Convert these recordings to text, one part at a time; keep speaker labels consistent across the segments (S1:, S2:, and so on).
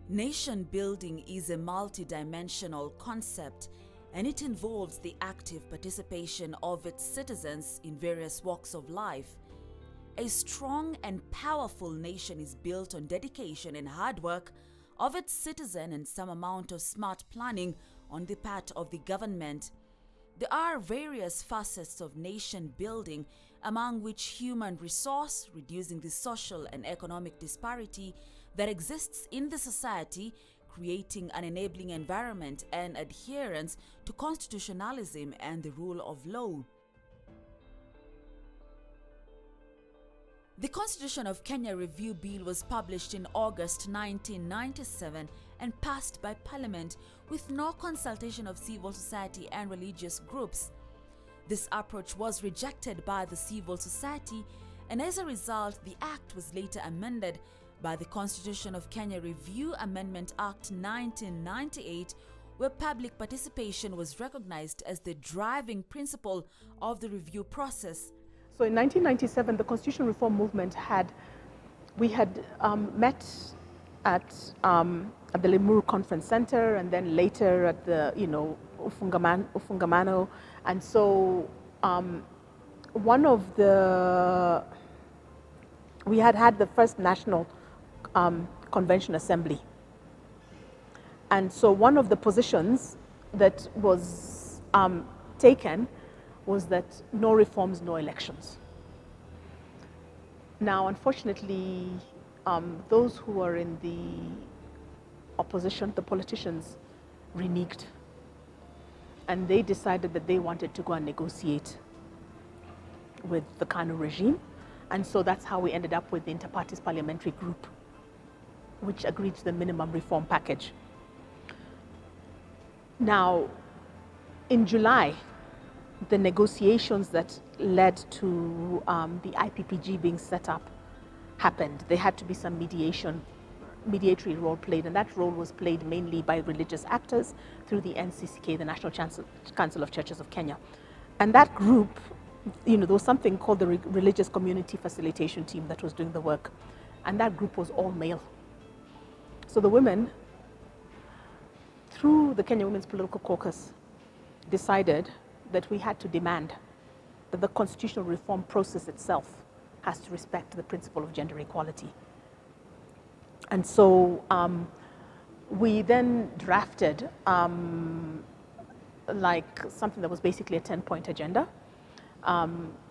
S1: Nation building is a multi-dimensional concept, and it involves the active participation of its citizens in various walks of life. A strong and powerful nation is built on dedication and hard work of its citizen and some amount of smart planning on the part of the government. There are various facets of nation building, among which human resource, reducing the social and economic disparity that exists in the society, creating an enabling environment, and adherence to constitutionalism and the rule of law. The Constitution of Kenya Review Bill was published in August 1997 and passed by Parliament with no consultation of civil society and religious groups. This approach was rejected by the civil society, and as a result, the Act was later amended by the Constitution of Kenya Review Amendment Act 1998, where public participation was recognized as the driving principle of the review process.
S2: So in 1997, the Constitutional Reform Movement had met at the Limuru Conference Center, and then later at the Ufungamano, and so we had the first national convention assembly, and so one of the positions that was taken was that no reforms, no elections. Now, unfortunately, those who are in the opposition, the politicians, reneged. And they decided that they wanted to go and negotiate with the Kanu regime. And so that's how we ended up with the Inter-Parties Parliamentary Group, which agreed to the minimum reform package. Now, in July, the negotiations that led to the IPPG being set up happened. There had to be some mediatory role played, and that role was played mainly by religious actors through the NCCK, the National Council of Churches of Kenya. And that group, there was something called the Religious Community Facilitation Team that was doing the work, and that group was all male. So the women, through the Kenya Women's Political Caucus, decided that we had to demand that the constitutional reform process itself has to respect the principle of gender equality. And so we then drafted like something that was basically a 10-point agenda.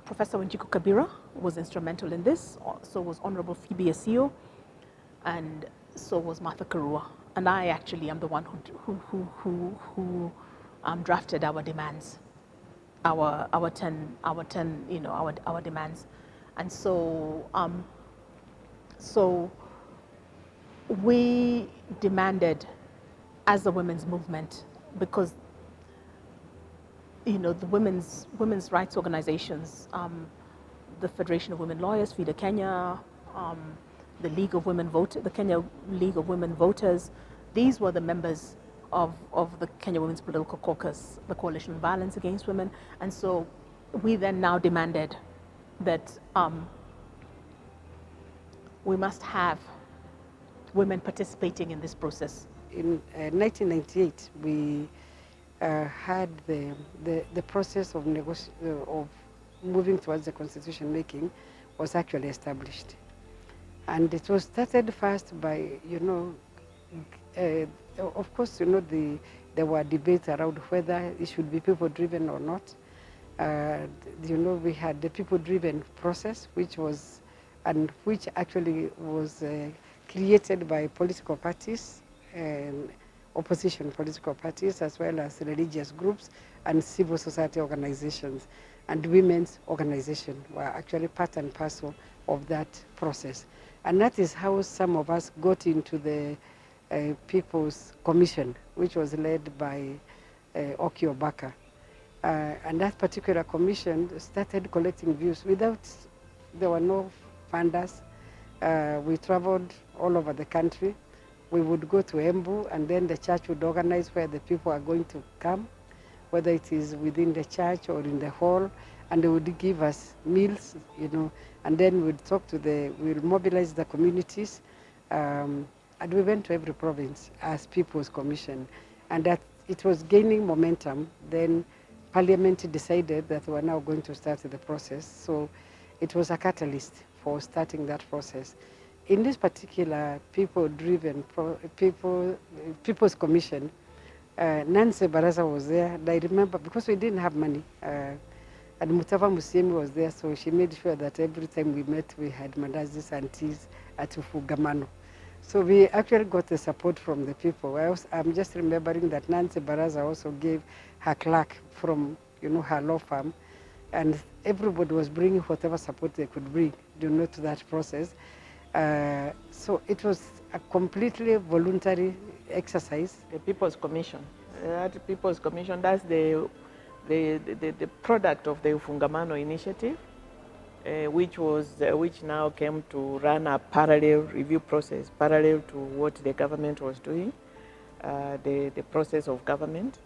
S2: Professor Wanjiku Kabira was instrumental in this, so was Honorable Phoebe Asio, and so was Martha Karua. And I actually am the one who drafted our demands. Our 10 demands, and so we demanded as a women's movement, because the women's rights organizations, the Federation of Women Lawyers, FIDA Kenya, the League of Women Voters, the Kenya League of Women Voters, these were the members of the Kenya Women's Political Caucus, the Coalition on Violence Against Women. And so we then now demanded that we must have women participating in this process.
S3: In 1998, we had the process of moving towards the constitution making was actually established. And it was started first by, of course, there were debates around whether it should be people-driven or not. We had the people-driven process, which actually was created by political parties and opposition political parties, as well as religious groups and civil society organizations. And women's organizations were actually part and parcel of that process. And that is how some of us got into the People's Commission, which was led by Oki Obaka. And that particular commission started collecting views there were no funders. We traveled all over the country. We would go to Embu, and then the church would organize where the people are going to come, whether it is within the church or in the hall, and they would give us meals, and then we'd talk we'll mobilize the communities, and we went to every province as People's Commission, and that it was gaining momentum. Then Parliament decided that we were now going to start the process, so it was a catalyst for starting that process. In this particular people-driven People's Commission, Nancy Baraza was there, and I remember because we didn't have money, and Mutava Musiemi was there, so she made sure that every time we met, we had mandazis and teas at Ufugamano. So we actually got the support from the people. I'm just remembering that Nancy Baraza also gave her clerk from, her law firm, and everybody was bringing whatever support they could bring, to that process. So it was a completely voluntary exercise.
S4: The People's Commission. That People's Commission, that's the product of the Ufungamano initiative, which now came to run a parallel review process, parallel to what the government was doing, the process of government.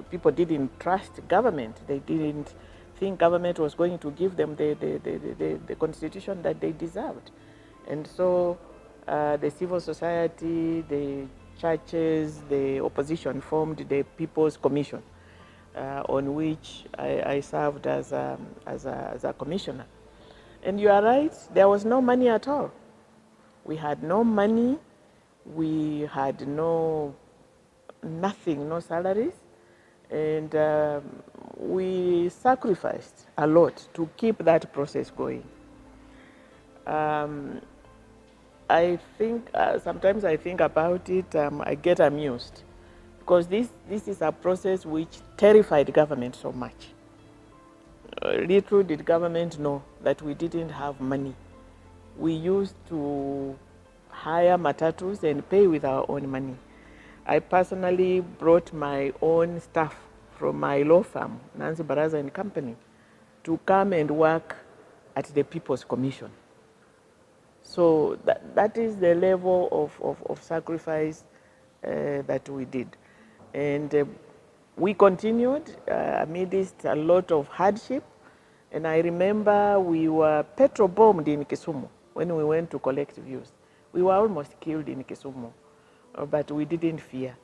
S4: People didn't trust government. They didn't think government was going to give them the constitution that they deserved. And so the civil society, the churches, the opposition formed the People's Commission, on which I served as a commissioner. And you are right, there was no money at all. We had no money, we had nothing, no salaries, and we sacrificed a lot to keep that process going. I think, sometimes I think about it, I get amused, because this is a process which terrified government so much. Little did government know that we didn't have money. We used to hire matatus and pay with our own money. I personally brought my own staff from my law firm, Nancy Baraza and Company, to come and work at the People's Commission. So that is the level of sacrifice that we did. And we continued amidst a lot of hardship. And I remember we were petrol-bombed in Kisumu when we went to collect views. We were almost killed in Kisumu, but we didn't fear.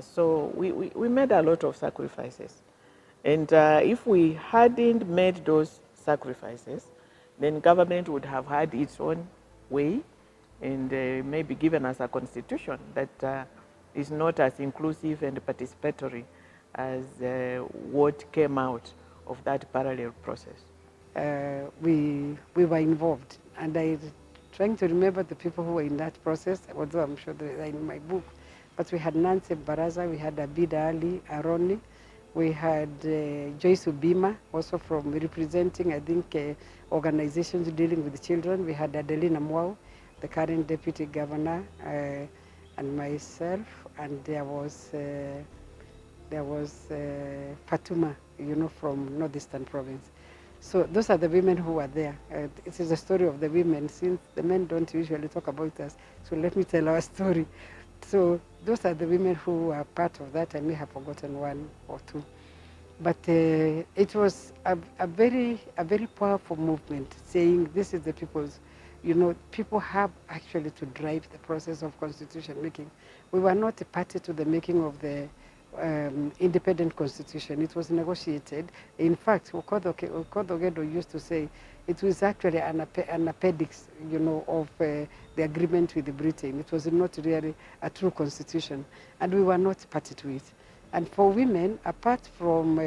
S4: So we made a lot of sacrifices. And if we hadn't made those sacrifices, then government would have had its own way and maybe given us a constitution that is not as inclusive and participatory as what came out of that parallel process.
S3: We were involved, and I'm trying to remember the people who were in that process, although I'm sure they're in my book. But we had Nancy Baraza, we had Abida Ali Aroni, we had Joyce Ubima, also from representing, I think, organizations dealing with children. We had Adelina Mwau, the current deputy governor, and myself, and there was Fatuma, from Northeastern Province. So those are the women who were there. It is a story of the women, since the men don't usually talk about us. So let me tell our story. So those are the women who were part of that. I may have forgotten one or two. But it was a very powerful movement, saying this is the people's, people have actually to drive the process of constitution making. We were not a party to the making of the independent constitution. It was negotiated. In fact, Okoth used to say it was actually an appendix, of the agreement with Britain. It was not really a true constitution, and we were not party to it. And for women, apart from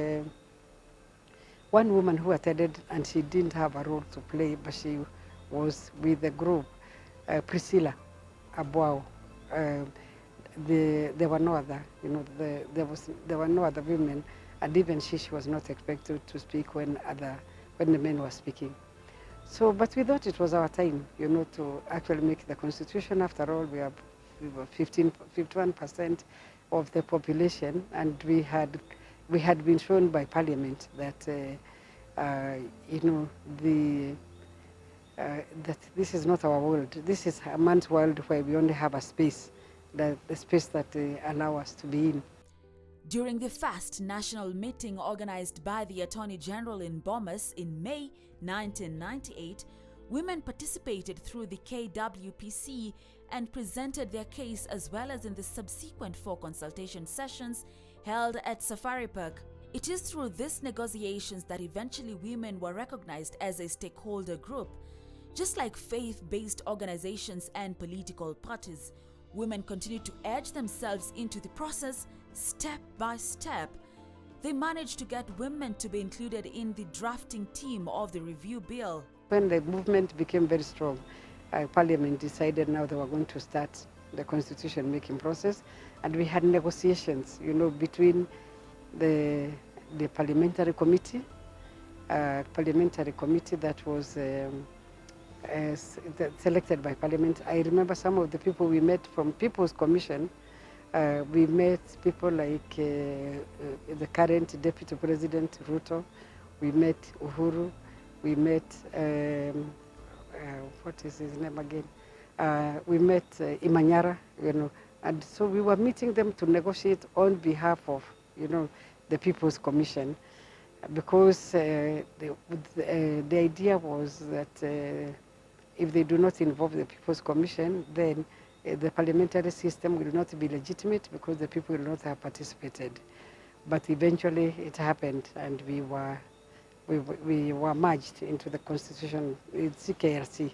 S3: one woman who attended, and she didn't have a role to play, but she was with the group, Priscilla Abuao. There were no other, there were no other women, and even she was not expected to speak when the men were speaking. So, but we thought it was our time, to actually make the constitution. After all, we were 51% of the population, and we had been shown by Parliament that that this is not our world. This is a man's world where we only have a space. The space that allow us to be in.
S1: During the first national meeting organized by the Attorney General in Bomas in May 1998, women participated through the KWPC and presented their case, as well as in the subsequent 4 consultation sessions held at Safari Park. It is through these negotiations that eventually women were recognized as a stakeholder group. Just like faith-based organizations and political parties, women continue to edge themselves into the process step by step. They managed to get women to be included in the drafting team of the review bill.
S3: When the movement became very strong, Parliament decided now they were going to start the constitution making process, and we had negotiations, between the parliamentary committee that was selected by Parliament. I remember some of the people we met from People's Commission. We met people like the current Deputy President Ruto. We met Uhuru. We met, what is his name again? We met Imanyara, and so we were meeting them to negotiate on behalf of, the People's Commission, because the idea was that if they do not involve the People's Commission, then the parliamentary system will not be legitimate because the people will not have participated. But eventually it happened, and we were merged into the constitution with CKRC,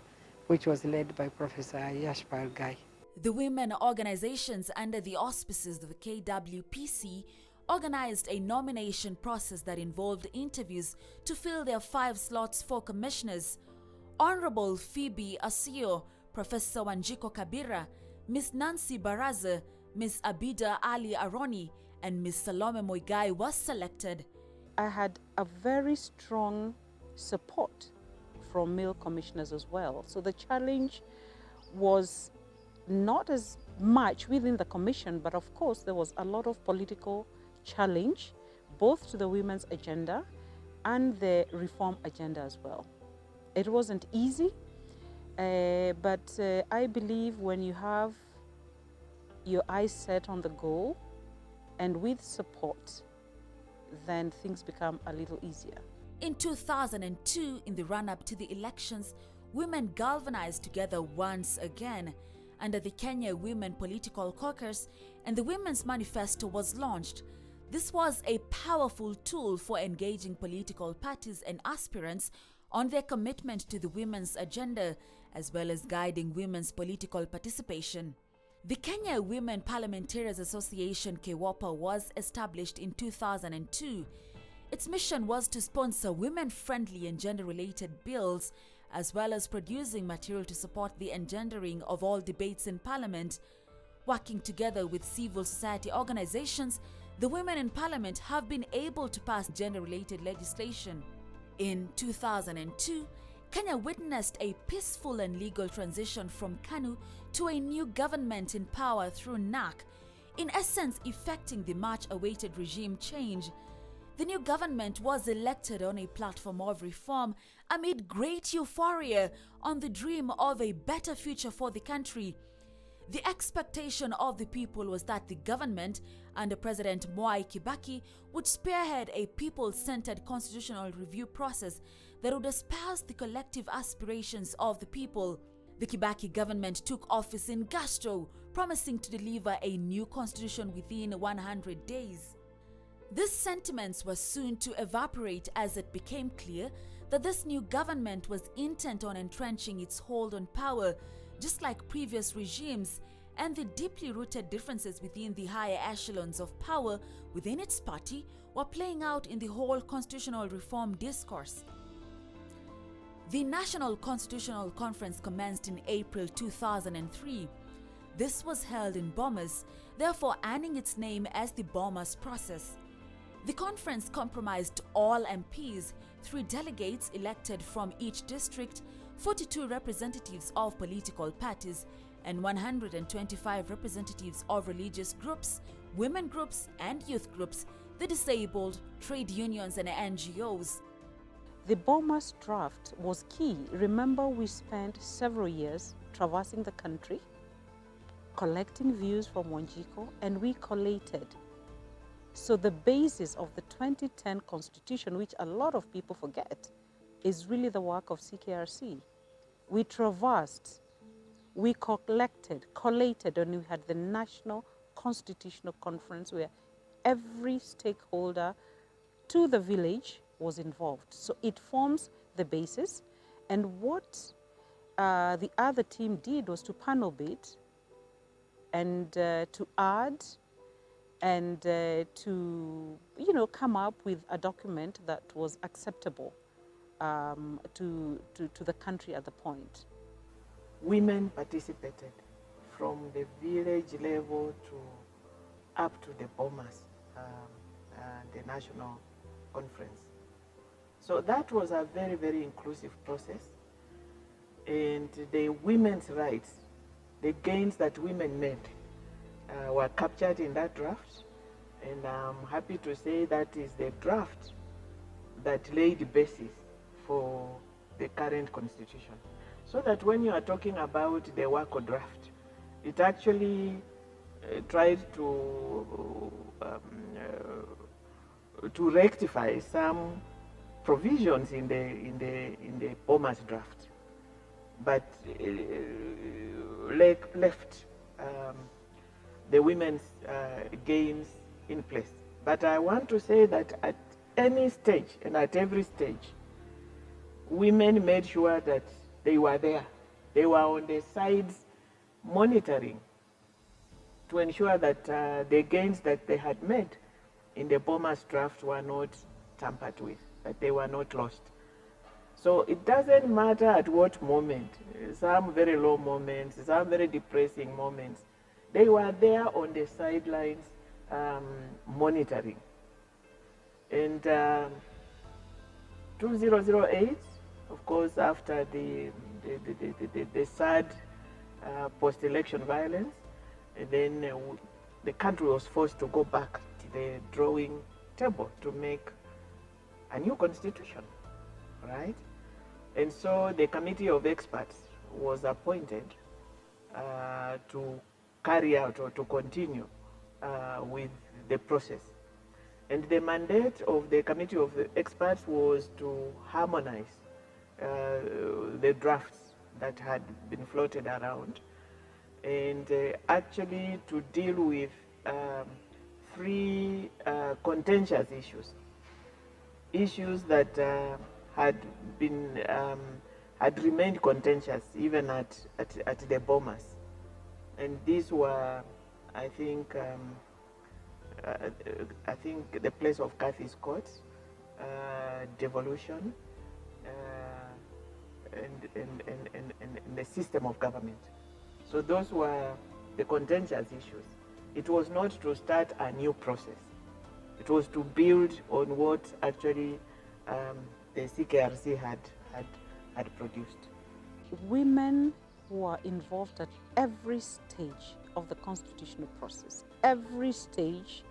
S3: which was led by Professor Yashpal Gai.
S1: The women organizations under the auspices of the KWPC organized a nomination process that involved interviews to fill their 5 slots for commissioners. Honorable Phoebe Asio, Professor Wanjiko Kabira, Miss Nancy Baraza, Miss Abida Ali Aroni, and Miss Salome Moigai was selected.
S5: I had a very strong support from male commissioners as well. So the challenge was not as much within the commission, but of course there was a lot of political challenge, both to the women's agenda and the reform agenda as well. It wasn't easy, but I believe when you have your eyes set on the goal and with support, then things become a little easier.
S1: In 2002, in the run-up to the elections, women galvanized together once again under the Kenya Women Political Caucus, and the Women's Manifesto was launched. This was a powerful tool for engaging political parties and aspirants on their commitment to the women's agenda, as well as guiding women's political participation. The Kenya Women Parliamentarians Association KWAPA was established in 2002. Its mission was to sponsor women-friendly and gender-related bills, as well as producing material to support the engendering of all debates in Parliament. Working together with civil society organizations, the women in Parliament have been able to pass gender-related legislation. In 2002, Kenya witnessed a peaceful and legal transition from KANU to a new government in power through NAC, in essence effecting the much-awaited regime change. The new government was elected on a platform of reform amid great euphoria on the dream of a better future for the country. The expectation of the people was that the government, under President Mwai Kibaki, would spearhead a people-centered constitutional review process that would espouse the collective aspirations of the people. The Kibaki government took office in gusto, promising to deliver a new constitution within 100 days. These sentiments were soon to evaporate as it became clear that this new government was intent on entrenching its hold on power, just like previous regimes, and the deeply rooted differences within the higher echelons of power within its party were playing out in the whole constitutional reform discourse. The National Constitutional Conference commenced in April 2003. This was held in Bomas, therefore earning its name as the Bomas process. The conference comprised all MPs, 3 delegates elected from each district, 42 representatives of political parties, and 125 representatives of religious groups, women groups and youth groups, the disabled, trade unions and NGOs.
S5: The Bomas draft was key. Remember, we spent several years traversing the country, collecting views from Wanjiko, and we collated. So the basis of the 2010 Constitution, which a lot of people forget, is really the work of CKRC. we traversed, we collated, and we had the National Constitutional Conference where every stakeholder to the village was involved. So it forms the basis. And what the other team did was to panel bit and to add and to, come up with a document that was acceptable to the country at the point.
S4: Women participated from the village level to up to the Bomas, the national conference. So that was a very, very inclusive process. And the women's rights, the gains that women made, were captured in that draft. And I'm happy to say that is the draft that laid the basis for the current constitution. So that when you are talking about the WACO draft, it actually tried to rectify some provisions in the Bomas draft, but left the women's gains in place. But I want to say that at any stage and at every stage, women made sure that they were there. They were on the sides monitoring to ensure that the gains that they had made in the Bomas draft were not tampered with, that they were not lost. So it doesn't matter at what moment, some very low moments, some very depressing moments, they were there on the sidelines monitoring. And 2008, of course, after the sad post-election violence, and then the country was forced to go back to the drawing table to make a new constitution, right? And so the committee of experts was appointed to carry out or to continue with the process. And the mandate of the committee of experts was to harmonize the drafts that had been floated around, and actually to deal with three contentious issues that had remained contentious even at the Bomas. And these were, I think the place of Kathy's court, devolution, and the system of government. So those were the contentious issues. It was not to start a new process. It was to build on what actually the CKRC had produced.
S5: Women were involved at every stage of the constitutional process, every stage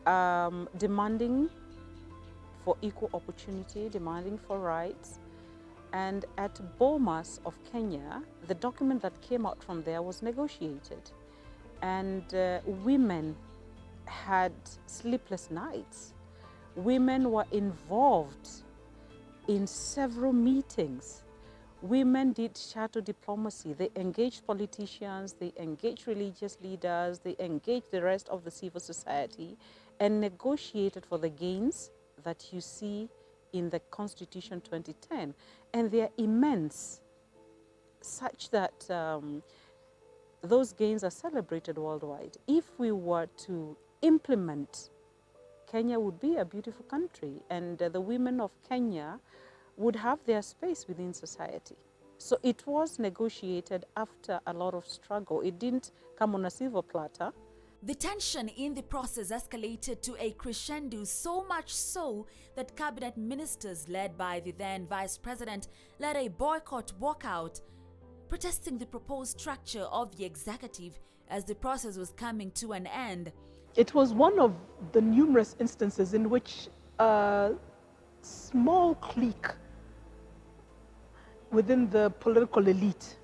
S5: demanding for equal opportunity, demanding for rights. And at Bomas of Kenya, the document that came out from there was negotiated. And women had sleepless nights. Women were involved in several meetings. Women did shadow diplomacy. They engaged politicians, they engaged religious leaders, they engaged the rest of the civil society and negotiated for the gains that you see in the Constitution 2010. And they are immense, such that those gains are celebrated worldwide. If we were to implement, Kenya would be a beautiful country, and the women of Kenya would have their space within society. So it was negotiated after a lot of struggle. It didn't come on a silver platter.
S1: The tension in the process escalated to a crescendo, so much so that cabinet ministers led by the then vice president led a boycott walkout, protesting the proposed structure of the executive as the process was coming to an end.
S2: It was one of the numerous instances in which a small clique within the political elite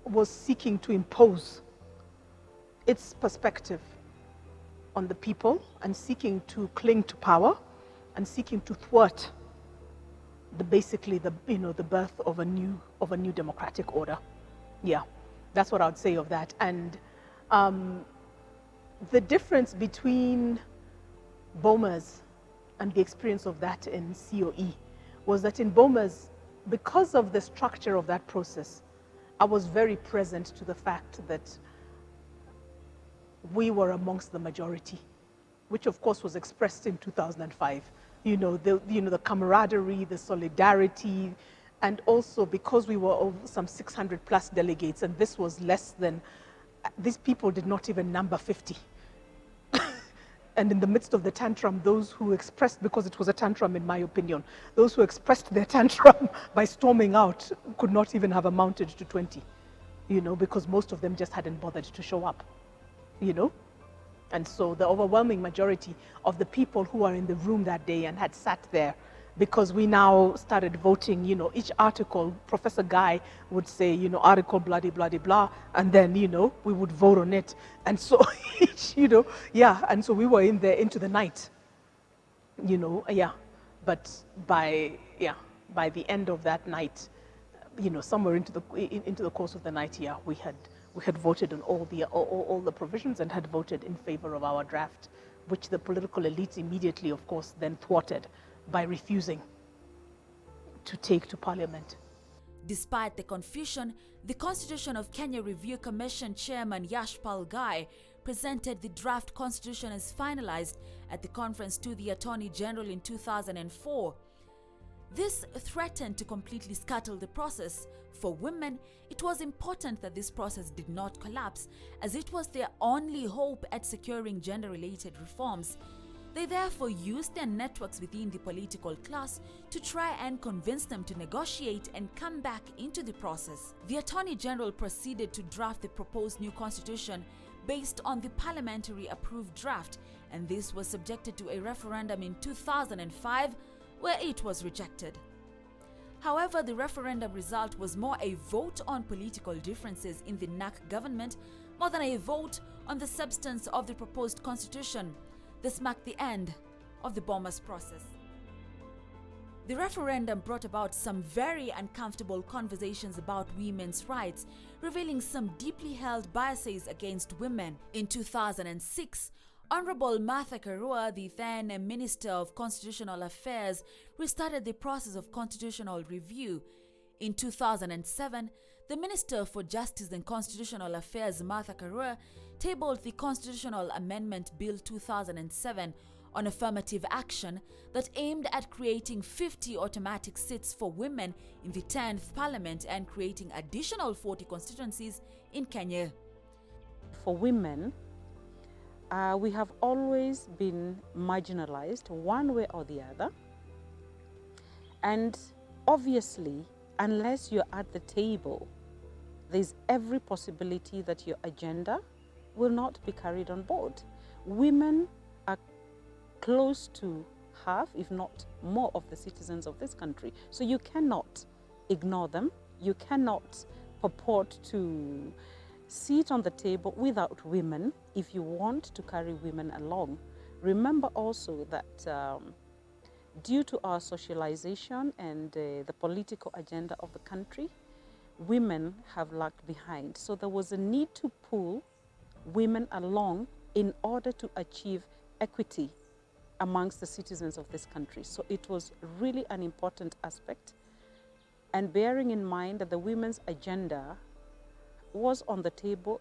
S2: was seeking to impose its perspective on the people and seeking to cling to power and seeking to thwart basically the birth of a new democratic order. Yeah, that's what I would say of that. And the difference between Bomas and the experience of that in COE was that in Bomas, because of the structure of that process, I was very present to the fact that we were amongst the majority, which of course was expressed in 2005. The camaraderie, the solidarity, and also because we were over some 600 plus delegates, and this was less than, these people did not even number 50. And in the midst of the tantrum, those who expressed, because it was a tantrum in my opinion, those who expressed their tantrum by storming out could not even have amounted to 20, because most of them just hadn't bothered to show up, And so the overwhelming majority of the people who are in the room that day and had sat there, because we now started voting, each article, Professor Guy would say, article blah, blah, blah, blah, and then, we would vote on it. And so, and so we were in there into the night, But by the end of that night, somewhere into the course of the night, we had voted on all the provisions and had voted in favor of our draft, which the political elites immediately, of course, then thwarted by refusing to take to Parliament.
S1: Despite the confusion, the Constitution of Kenya Review Commission Chairman Yashpal Gai presented the draft constitution as finalized at the conference to the Attorney General in 2004. This threatened to completely scuttle the process. For women, it was important that this process did not collapse, as it was their only hope at securing gender-related reforms. They therefore used their networks within the political class to try and convince them to negotiate and come back into the process. The Attorney General proceeded to draft the proposed new constitution based on the parliamentary approved draft, and this was subjected to a referendum in 2005 where it was rejected. However, the referendum result was more a vote on political differences in the NAC government more than a vote on the substance of the proposed constitution. This marked the end of the Bomas process. The referendum brought about some very uncomfortable conversations about women's rights, revealing some deeply held biases against women. In 2006, Honorable Martha Karua, the then Minister of Constitutional Affairs, restarted the process of constitutional review. In 2007, the Minister for Justice and Constitutional Affairs, Martha Karua, tabled the Constitutional Amendment Bill 2007 on affirmative action that aimed at creating 50 automatic seats for women in the 10th Parliament and creating additional 40 constituencies in Kenya.
S5: For women, we have always been marginalized one way or the other. And obviously, unless you're at the table, there's every possibility that your agenda will not be carried on board. Women are close to half, if not more, of the citizens of this country. So you cannot ignore them. You cannot purport to sit on the table without women if you want to carry women along. Remember also that due to our socialization and the political agenda of the country, women have lagged behind. So there was a need to pull women along in order to achieve equity amongst the citizens of this country. So it was really an important aspect. And bearing in mind that the women's agenda was on the table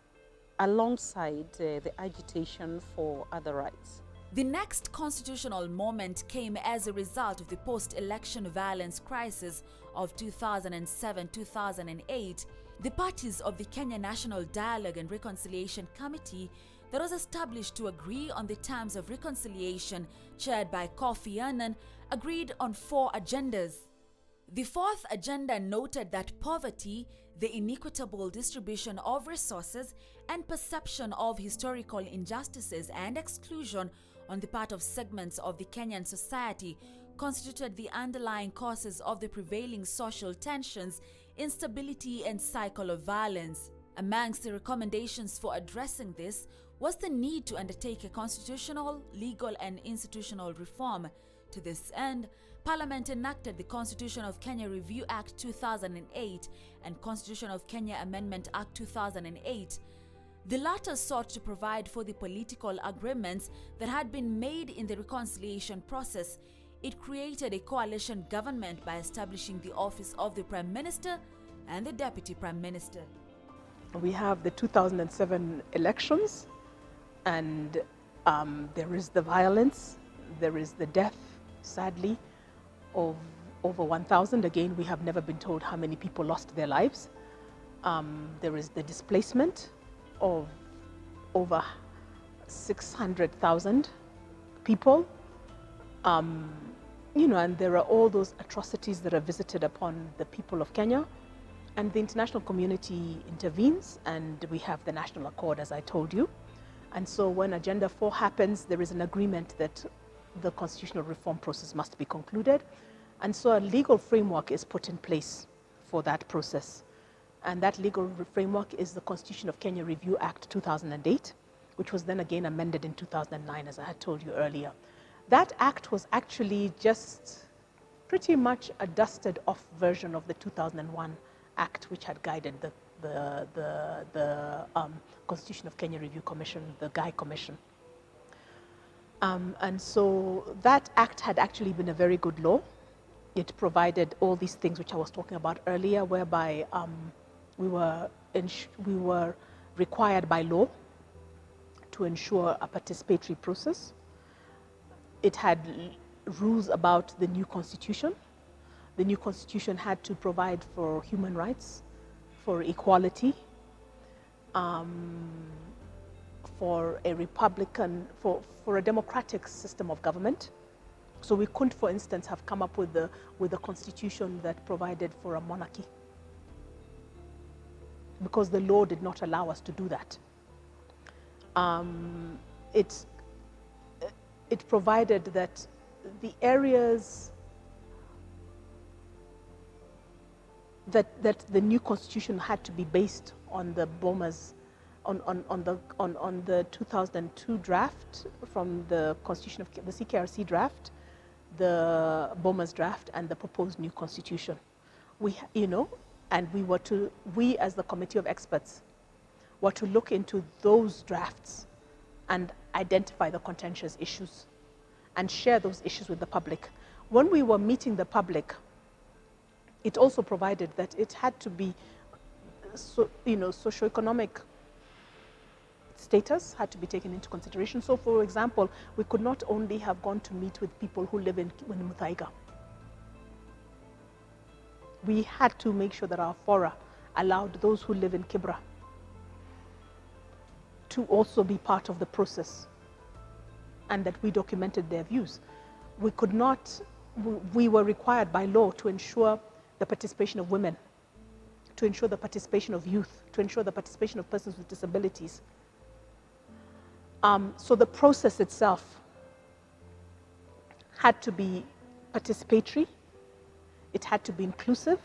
S5: alongside the agitation for other rights.
S1: The next constitutional moment came as a result of the post-election violence crisis of 2007-2008. The parties of the Kenya National Dialogue and Reconciliation Committee that was established to agree on the terms of reconciliation, chaired by Kofi Annan, agreed on 4 agendas. The 4th agenda noted that poverty, the inequitable distribution of resources, and perception of historical injustices and exclusion on the part of segments of the Kenyan society constituted the underlying causes of the prevailing social tensions, instability, and cycle of violence. Amongst the recommendations for addressing this was the need to undertake a constitutional, legal, and institutional reform. To this end, Parliament enacted the Constitution of Kenya Review Act 2008 and Constitution of Kenya Amendment Act 2008. The latter sought to provide for the political agreements that had been made in the reconciliation process. It created a coalition government by establishing the office of the Prime Minister and the Deputy Prime Minister.
S2: We have the 2007 elections, and there is the violence, there is the death, sadly, of over 1,000. Again, we have never been told how many people lost their lives. There is the displacement of over 600,000 people. And there are all those atrocities that are visited upon the people of Kenya, and the international community intervenes, and we have the National Accord, as I told you. And so when Agenda 4 happens, there is an agreement that the constitutional reform process must be concluded. And so a legal framework is put in place for that process. And that legal framework is the Constitution of Kenya Review Act 2008, which was then again amended in 2009, as I had told you earlier. That act was actually just pretty much a dusted off version of the 2001 act, which had guided the Constitution of Kenya Review Commission, the Guy Commission. And so that act had actually been a very good law. It provided all these things which I was talking about earlier, whereby we were required by law to ensure a participatory process. It had rules about the new constitution. The new constitution had to provide for human rights, for equality, for a for a democratic system of government. So we couldn't, for instance, have come up with a constitution that provided for a monarchy, because the law did not allow us to do that. It provided that the areas that the new constitution had to be based on the Bomas, on the 2002 draft from the Constitution of the CKRC draft, the Bomas draft, and the proposed new constitution. And we as the committee of experts were to look into those drafts and identify the contentious issues and share those issues with the public. When we were meeting the public, it also provided that it had to be, socioeconomic status had to be taken into consideration. So, for example, we could not only have gone to meet with people who live in Muthaiga. We had to make sure that our fora allowed those who live in Kibra to also be part of the process, and that we documented their views. We were required by law to ensure the participation of women, to ensure the participation of youth, to ensure the participation of persons with disabilities. So the process itself had to be participatory, it had to be inclusive,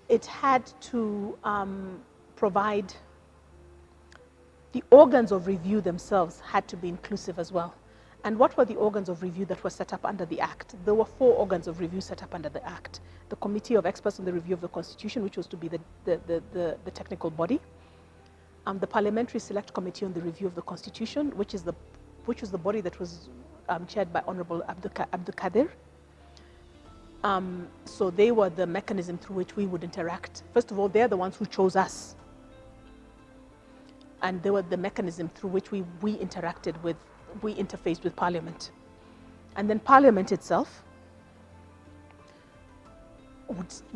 S2: it had to provide, the organs of review themselves had to be inclusive as well. And what were the organs of review that were set up under the Act? There were 4 organs of review set up under the Act. The Committee of Experts on the Review of the Constitution, which was to be the technical body. The Parliamentary Select Committee on the Review of the Constitution, which was the body that was chaired by Honorable Abdul Kadir. So they were the mechanism through which we would interact. First of all, they're the ones who chose us. And they were the mechanism through which we interfaced with Parliament. And then Parliament itself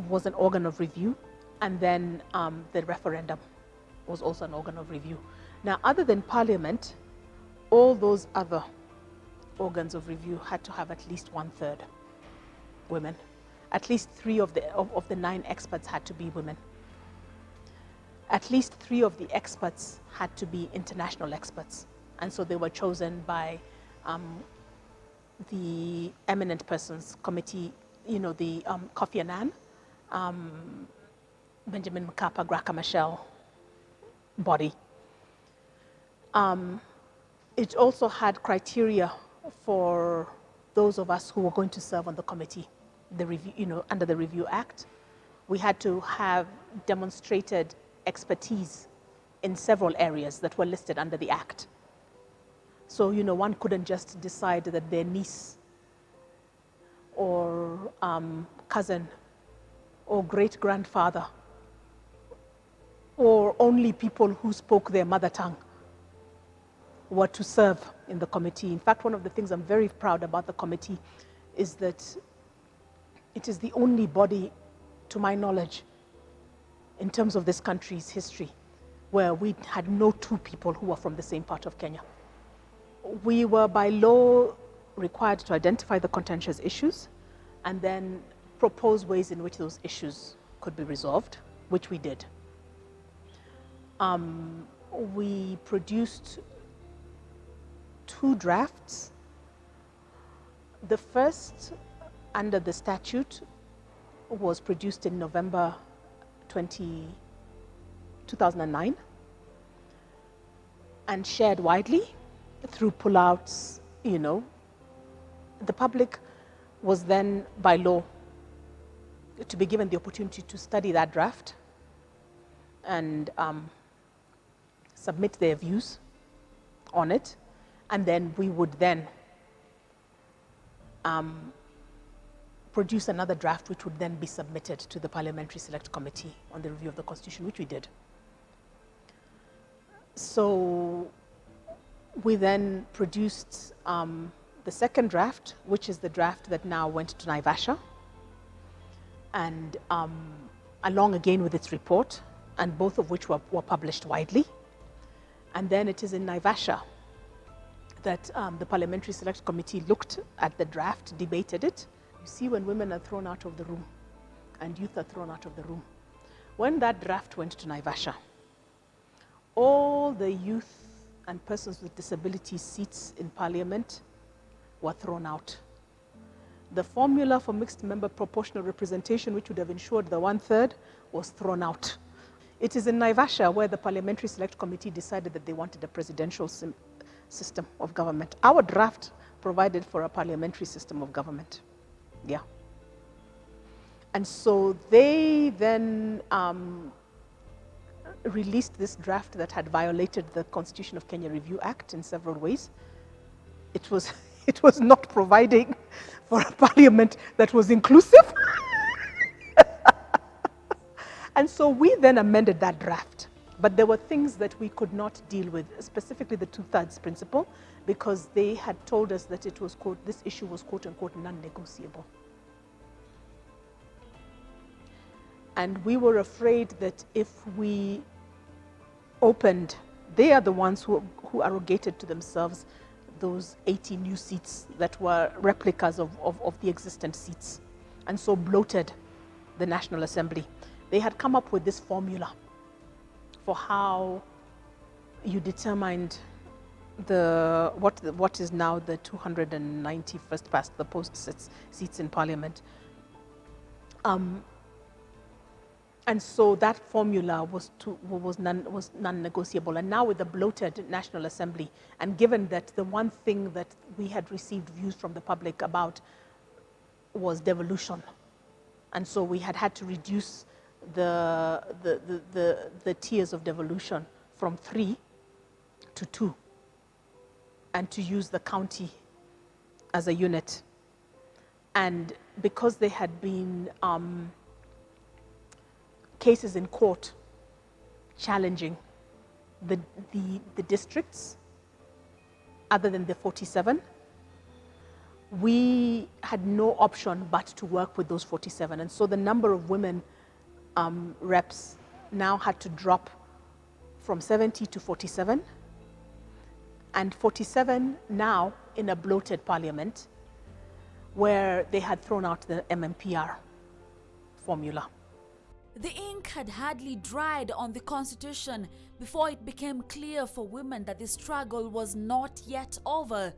S2: was an organ of review, and then the referendum was also an organ of review. Now, other than Parliament, all those other organs of review had to have at least 1/3 women. At least 3 of the 9 experts had to be women. At least 3 of the experts had to be international experts. And so they were chosen by the Eminent Persons Committee, the Kofi Annan, Benjamin Mkapa, Graca Machel body. It also had criteria for those of us who were going to serve on the committee, the review, under the Review Act, we had to have demonstrated expertise in several areas that were listed under the Act. So, one couldn't just decide that their niece or cousin or great-grandfather or only people who spoke their mother tongue were to serve in the committee. In fact, one of the things I'm very proud about the committee is that it is the only body, to my knowledge, in terms of this country's history, where we had no two people who were from the same part of Kenya. We were by law required to identify the contentious issues and then propose ways in which those issues could be resolved, which we did. We produced 2 drafts. The first, under the statute, was produced in November 2009 and shared widely through pullouts. The public was then, by law, to be given the opportunity to study that draft and submit their views on it, and then we would then produce another draft which would then be submitted to the Parliamentary Select Committee on the Review of the Constitution, which we did. So we then produced the second draft, which is the draft that now went to Naivasha, and along again with its report, and both of which were published widely. And then it is in Naivasha that the Parliamentary Select Committee looked at the draft, debated it. You see, when women are thrown out of the room and youth are thrown out of the room, when that draft went to Naivasha, all the youth and persons with disabilities seats in Parliament were thrown out. The formula for mixed member proportional representation, which would have ensured the 1/3, was thrown out. It is in Naivasha where the Parliamentary Select Committee decided that they wanted a presidential system of government. Our draft provided for a parliamentary system of government. Yeah. And so they then released this draft that had violated the Constitution of Kenya Review Act in several ways. It was not providing for a parliament that was inclusive. And so we then amended that draft. But there were things that we could not deal with, specifically the 2/3 principle, because they had told us that it was, quote, this issue was, quote unquote, non-negotiable. And we were afraid that if we opened, they are the ones who arrogated to themselves those 80 new seats that were replicas of the existent seats, and so bloated the National Assembly. They had come up with this formula for how you determined what is now the 291st past the post seats in Parliament. And so that formula was non-negotiable. And now with the bloated National Assembly, and given that the one thing that we had received views from the public about was devolution, and so we had to reduce the tiers of devolution from 3 to 2, and to use the county as a unit. And because there had been cases in court challenging the districts other than the 47, we had no option but to work with those 47. And so the number of women reps now had to drop from 70 to 47, and 47 now in a bloated parliament where they had thrown out the MMPR formula.
S1: The ink had hardly dried on the Constitution before it became clear for women that the struggle was not yet over.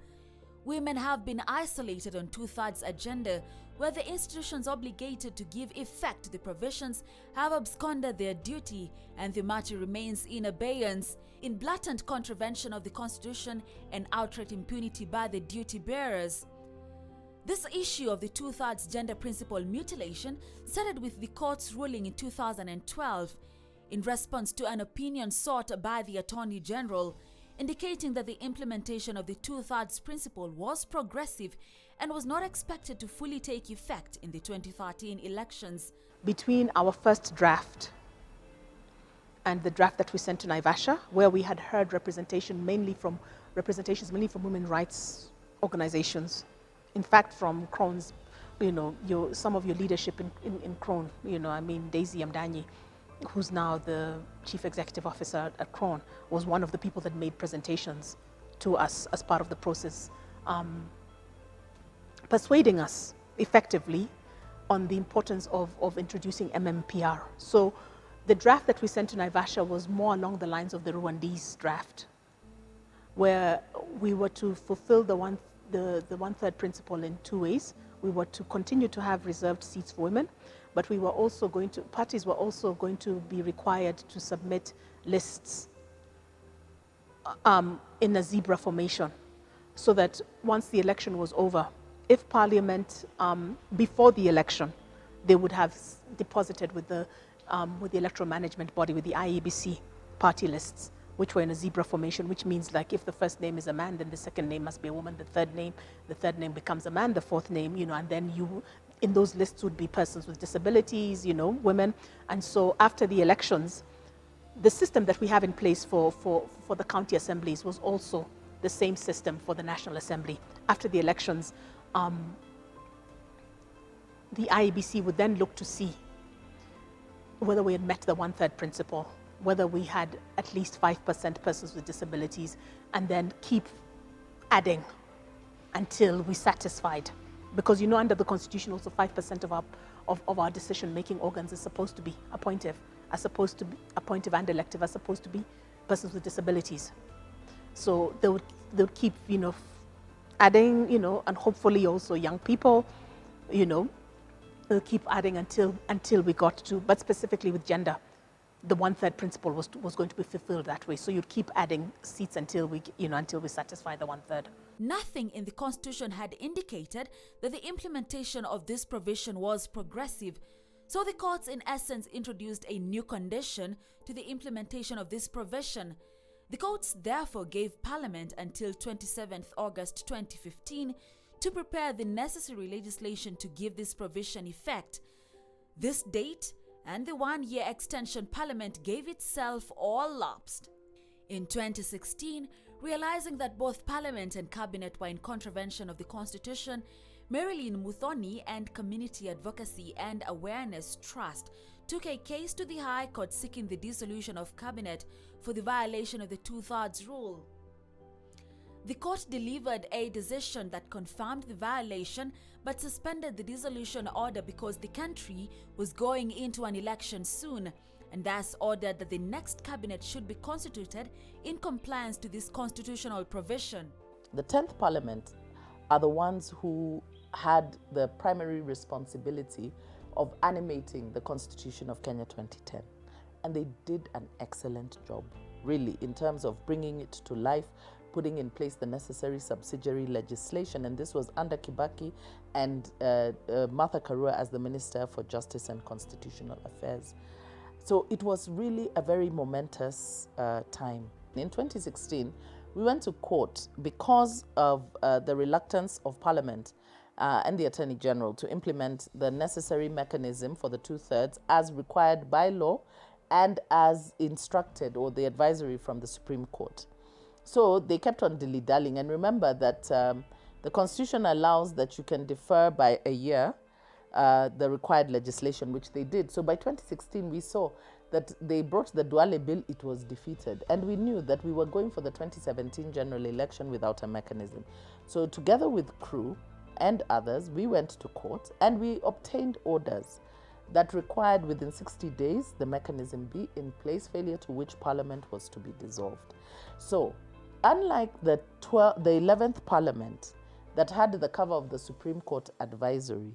S1: Women have been isolated on 2/3 agenda, where the institutions obligated to give effect to the provisions have absconded their duty, and the matter remains in abeyance, in blatant contravention of the Constitution and outright impunity by the duty bearers. This issue of the two-thirds gender principle mutilation started with the court's ruling in 2012 in response to an opinion sought by the Attorney General indicating that the implementation of the two-thirds principle was progressive and was not expected to fully take effect in the 2013 elections.
S2: Between our first draft and the draft that we sent to Naivasha, where we had heard representations mainly from women rights organizations, in fact from CRAWN's, some of your leadership in CRAWN, Daisy Amdanyi, who's now the Chief Executive Officer at CRAWN, was one of the people that made presentations to us as part of the process, persuading us effectively on the importance of introducing MMPR. So the draft that we sent to Naivasha was more along the lines of the Rwandese draft, where we were to fulfill the one-third principle in two ways. We were to continue to have reserved seats for women, but parties were also going to be required to submit lists in a zebra formation, so that once the election was over, if Parliament, before the election, they would have deposited with the electoral management body, with the IEBC, party lists, which were in a zebra formation, which means like if the first name is a man, then the second name must be a woman, the third name becomes a man, the fourth name, and then in those lists would be persons with disabilities, women. And so after the elections, the system that we have in place for the county assemblies was also the same system for the National Assembly. After the elections, the IEBC would then look to see whether we had met the one-third principle, whether we had at least 5% persons with disabilities, and then keep adding until we satisfied. Because under the Constitution also 5% of our decision-making organs is supposed to be appointive, and elective, are supposed to be persons with disabilities. So they would keep, adding, and hopefully also young people, they'll keep adding until we got to, but specifically with gender, the one-third principle was going to be fulfilled that way. So you'd keep adding seats until we satisfy the one-third.
S1: Nothing in the Constitution had indicated that the implementation of this provision was progressive. So the courts, in essence, introduced a new condition to the implementation of this provision. The courts therefore gave Parliament until 27th August 2015 to prepare the necessary legislation to give this provision effect. This date and the one-year extension Parliament gave itself all lapsed. In 2016, realizing that both Parliament and Cabinet were in contravention of the Constitution, Marilyn Muthoni and Community Advocacy and Awareness Trust took a case to the High Court seeking the dissolution of Cabinet for the violation of the two-thirds rule. The court delivered a decision that confirmed the violation but suspended the dissolution order because the country was going into an election soon, and thus ordered that the next cabinet should be constituted in compliance to this constitutional provision.
S4: The 10th Parliament are the ones who had the primary responsibility of animating the Constitution of Kenya 2010. And they did an excellent job, really, in terms of bringing it to life, putting in place the necessary subsidiary legislation. And this was under Kibaki and Martha Karua as the Minister for Justice and Constitutional Affairs. So it was really a very momentous time. In 2016, we went to court because of the reluctance of Parliament and the Attorney General to implement the necessary mechanism for the two-thirds as required by law and as instructed, or the advisory from the Supreme Court. So they kept on dilly-dallying. And remember that the Constitution allows that you can defer by a year the required legislation, which they did. So by 2016, we saw that they brought the Duale bill, it was defeated. And we knew that we were going for the 2017 general election without a mechanism. So together with CREW and others, we went to court and we obtained orders that required within 60 days the mechanism be in place, failure to which Parliament was to be dissolved. So unlike the 11th Parliament that had the cover of the Supreme Court advisory,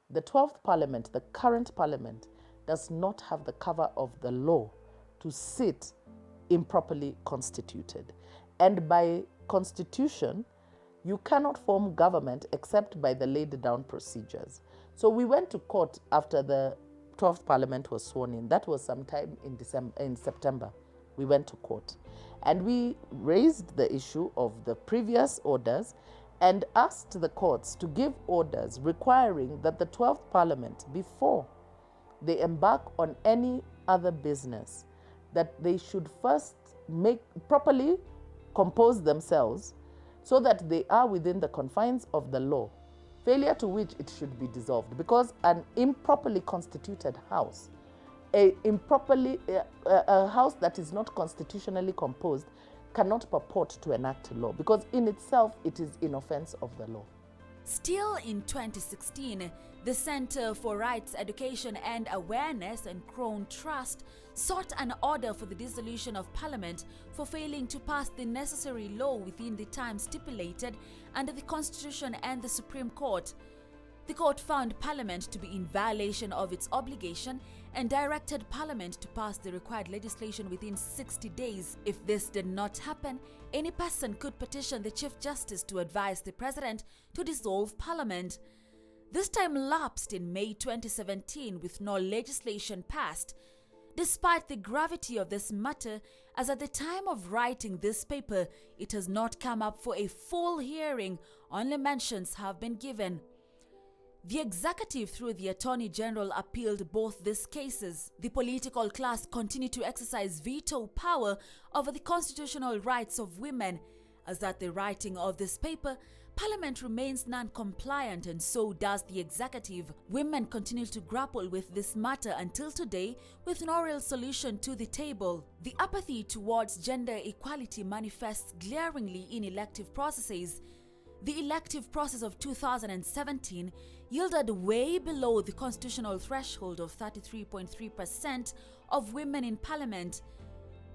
S4: the 12th Parliament, the current Parliament, does not have the cover of the law to sit improperly constituted. And by constitution,
S6: you cannot form government except by the laid down procedures. So we went to court after the 12th Parliament was sworn in. That was sometime in September. We went to court and we raised the issue of the previous orders and asked the courts to give orders requiring that the 12th Parliament, before they embark on any other business, that they should first properly compose themselves so that they are within the confines of the law, failure to which it should be dissolved, because an improperly constituted house, a house that is not constitutionally composed, cannot purport to enact law, because in itself it is in offense of the law.
S1: Still in 2016, the Center for Rights, Education and Awareness and CRAWN Trust sought an order for the dissolution of Parliament for failing to pass the necessary law within the time stipulated under the Constitution and the Supreme Court. The court found Parliament to be in violation of its obligation and directed Parliament to pass the required legislation within 60 days. If this did not happen, any person could petition the Chief Justice to advise the President to dissolve Parliament. This time lapsed in May 2017 with no legislation passed. Despite the gravity of this matter, as at the time of writing this paper, it has not come up for a full hearing, only mentions have been given. The executive, through the Attorney General, appealed both these cases. The political class continued to exercise veto power over the constitutional rights of women. As at the writing of this paper, Parliament remains non-compliant and so does the executive. Women continue to grapple with this matter until today with no real solution to the table. The apathy towards gender equality manifests glaringly in elective processes. The elective process of 2017 yielded way below the constitutional threshold of 33.3% of women in Parliament.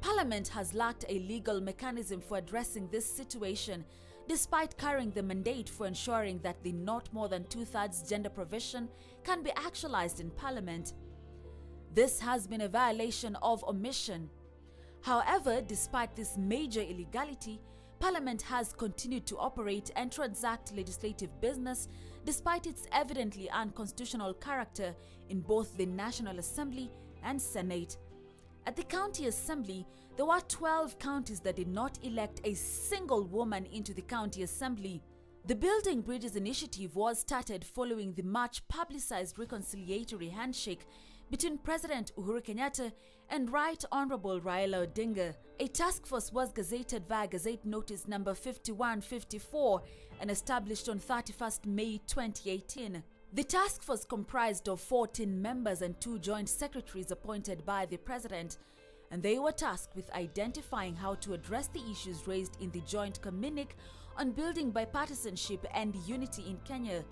S1: Parliament has lacked a legal mechanism for addressing this situation, despite carrying the mandate for ensuring that the not more than two-thirds gender provision can be actualized in Parliament. This has been a violation of omission. However, despite this major illegality, Parliament has continued to operate and transact legislative business despite its evidently unconstitutional character in both the National Assembly and Senate. At the County Assembly, there were 12 counties that did not elect a single woman into the County Assembly. The Building Bridges initiative was started following the much publicized reconciliatory handshake between President Uhuru Kenyatta and Right Honorable Raila Odinga. A task force was gazetted via Gazette Notice number 5154 and established on 31st May 2018. The task force comprised of 14 members and 2 joint secretaries appointed by the President, and they were tasked with identifying how to address the issues raised in the joint communique on building bipartisanship and unity in Kenya.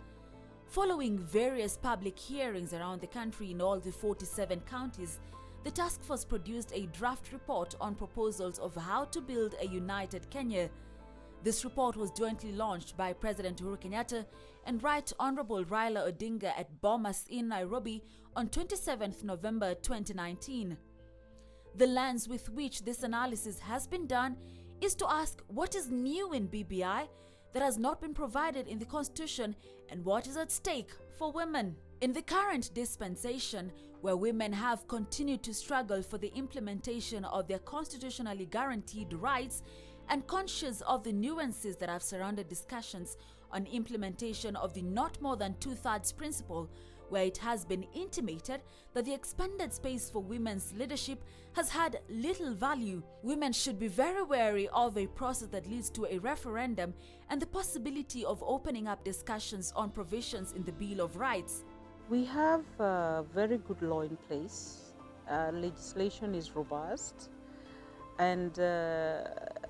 S1: Following various public hearings around the country in all the 47 counties, the task force produced a draft report on proposals of how to build a united Kenya. This report was jointly launched by President Uhuru Kenyatta and Right Honorable Raila Odinga at Bomas in Nairobi on 27th November 2019. The lens with which this analysis has been done is to ask what is new in BBI that has not been provided in the Constitution and what is at stake for women. In the current dispensation, where women have continued to struggle for the implementation of their constitutionally guaranteed rights, and conscious of the nuances that have surrounded discussions on implementation of the not more than two-thirds principle, where it has been intimated that the expanded space for women's leadership has had little value, women should be very wary of a process that leads to a referendum and the possibility of opening up discussions on provisions in the Bill of Rights.
S5: We have a very good law in place. Legislation is robust. And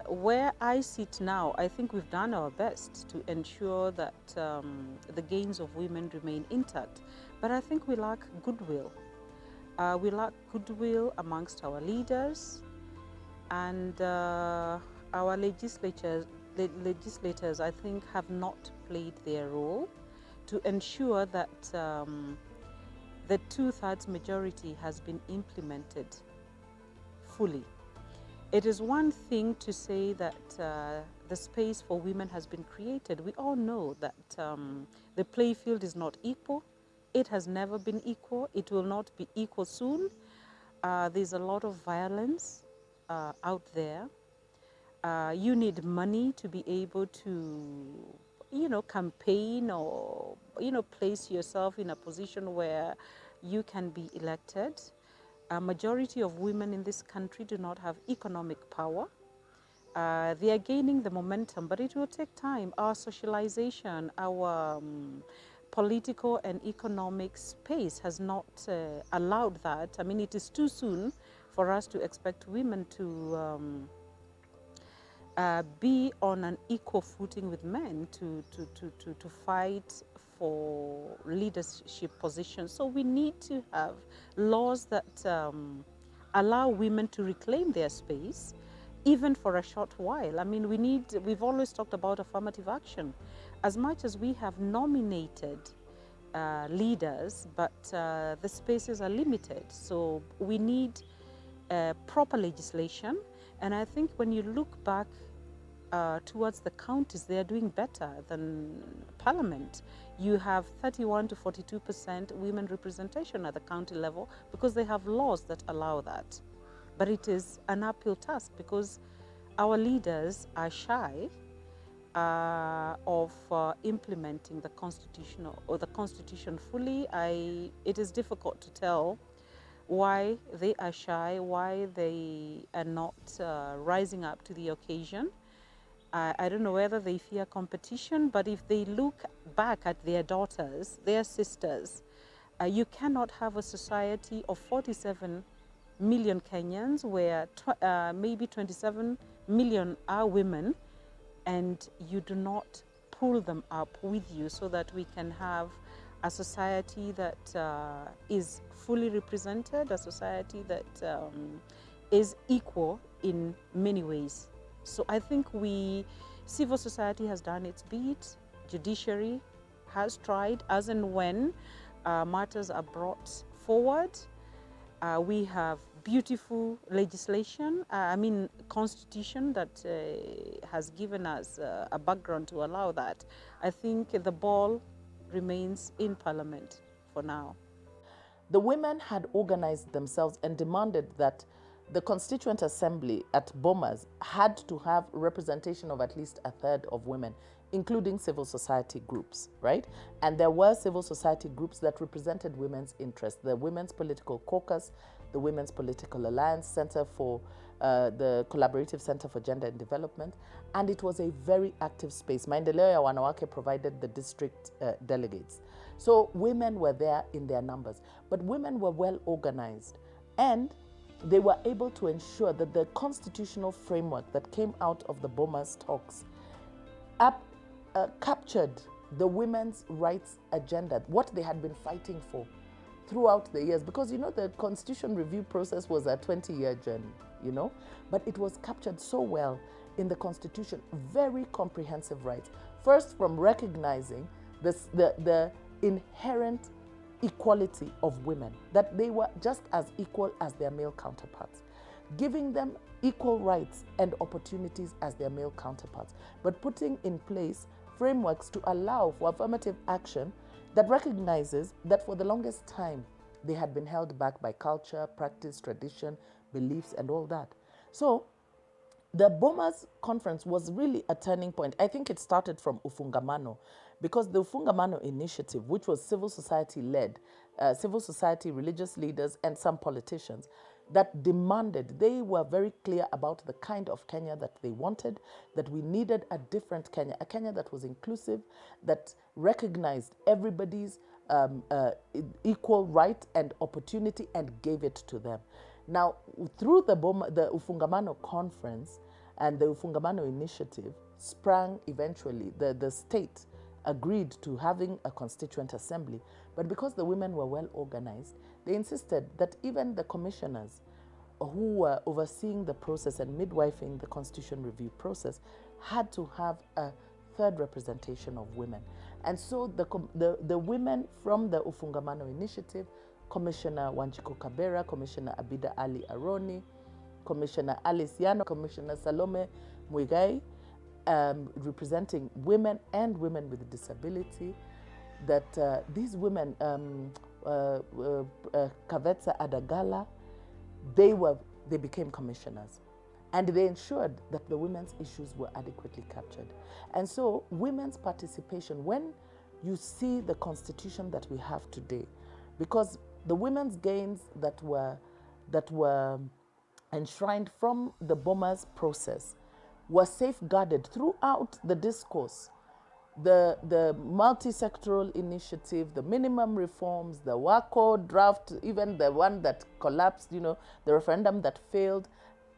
S5: where I sit now, I think we've done our best to ensure that the gains of women remain intact. But I think we lack goodwill. We lack goodwill amongst our leaders, and our legislators, I think, have not played their role to ensure that the two-thirds majority has been implemented fully. It is one thing to say that the space for women has been created. We all know that the play field is not equal. It has never been equal. It will not be equal soon. There's a lot of violence out there. You need money to be able to, campaign or, place yourself in a position where you can be elected. A majority of women in this country do not have economic power. They are gaining the momentum, but it will take time. Our socialization, our political and economic space has not allowed that. I mean, it is too soon for us to expect women to be on an equal footing with men to fight for leadership positions. So we need to have laws that allow women to reclaim their space, even for a short while. I mean, we've always talked about affirmative action. As much as we have nominated leaders, but the spaces are limited. So we need proper legislation. And I think when you look back towards the counties, they are doing better than Parliament. You have 31 to 42% women representation at the county level because they have laws that allow that. But it is an uphill task because our leaders are shy of implementing the constitution fully. It is difficult to tell why they are shy, why they are not rising up to the occasion. I don't know whether they fear competition, but if they look back at their daughters, their sisters, you cannot have a society of 47 million Kenyans where maybe 27 million are women, and you do not pull them up with you so that we can have a society that is fully represented, a society that is equal in many ways. So I think civil society has done its bit, judiciary has tried as and when matters are brought forward. We have beautiful legislation, constitution that has given us a background to allow that. I think the ball remains in Parliament for now.
S6: The women had organized themselves and demanded that the Constituent Assembly at Bomas had to have representation of at least a third of women, including civil society groups, right? And there were civil society groups that represented women's interests. The Women's Political Caucus, the Women's Political Alliance, Center for the Collaborative Center for Gender and Development, and it was a very active space. Maendeleo ya Wanawake provided the district delegates. So women were there in their numbers, but women were well organized, and they were able to ensure that the constitutional framework that came out of the Bomas talks captured the women's rights agenda, what they had been fighting for throughout the years. Because, the constitution review process was a 20-year journey, but it was captured so well in the constitution, very comprehensive rights. First, from recognizing the inherent equality of women, that they were just as equal as their male counterparts, giving them equal rights and opportunities as their male counterparts, but putting in place frameworks to allow for affirmative action that recognizes that for the longest time they had been held back by culture, practice, tradition, beliefs, and all that. So the Bomas conference was really a turning point. I think it started from Ufungamano, because the Ufungamano initiative, which was civil society led, civil society, religious leaders, and some politicians, that demanded, they were very clear about the kind of Kenya that they wanted, that we needed a different Kenya, a Kenya that was inclusive, that recognized everybody's equal right and opportunity and gave it to them. Now, through the Ufungamano conference and the Ufungamano initiative sprang eventually, the state agreed to having a constituent assembly, but because the women were well organized, they insisted that even the commissioners who were overseeing the process and midwifing the constitution review process had to have a third representation of women. And so the women from the Ufungamano initiative, Commissioner Wanjiku Kabera, Commissioner Abida Ali Aroni, Commissioner Alice Yano, Commissioner Salome Muigai, representing women and women with disability, that these women, Kavetsa Adagala, they became commissioners. And they ensured that the women's issues were adequately captured. And so women's participation, when you see the constitution that we have today, because the women's gains that were enshrined from the Bomas process were safeguarded throughout the discourse. The multi-sectoral initiative, the minimum reforms, the WACO draft, even the one that collapsed, the referendum that failed,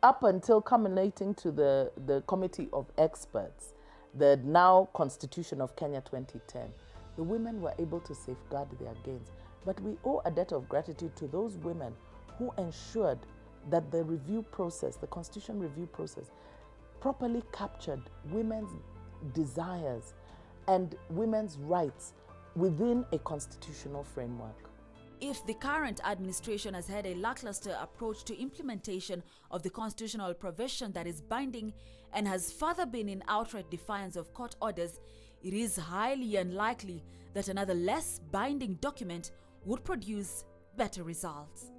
S6: up until culminating to the Committee of Experts, the now Constitution of Kenya 2010. The women were able to safeguard their gains. But we owe a debt of gratitude to those women who ensured that the review process, the Constitution review process, properly captured women's desires and women's rights within a constitutional framework.
S1: If the current administration has had a lackluster approach to implementation of the constitutional provision that is binding and has further been in outright defiance of court orders, it is highly unlikely that another less binding document would produce better results.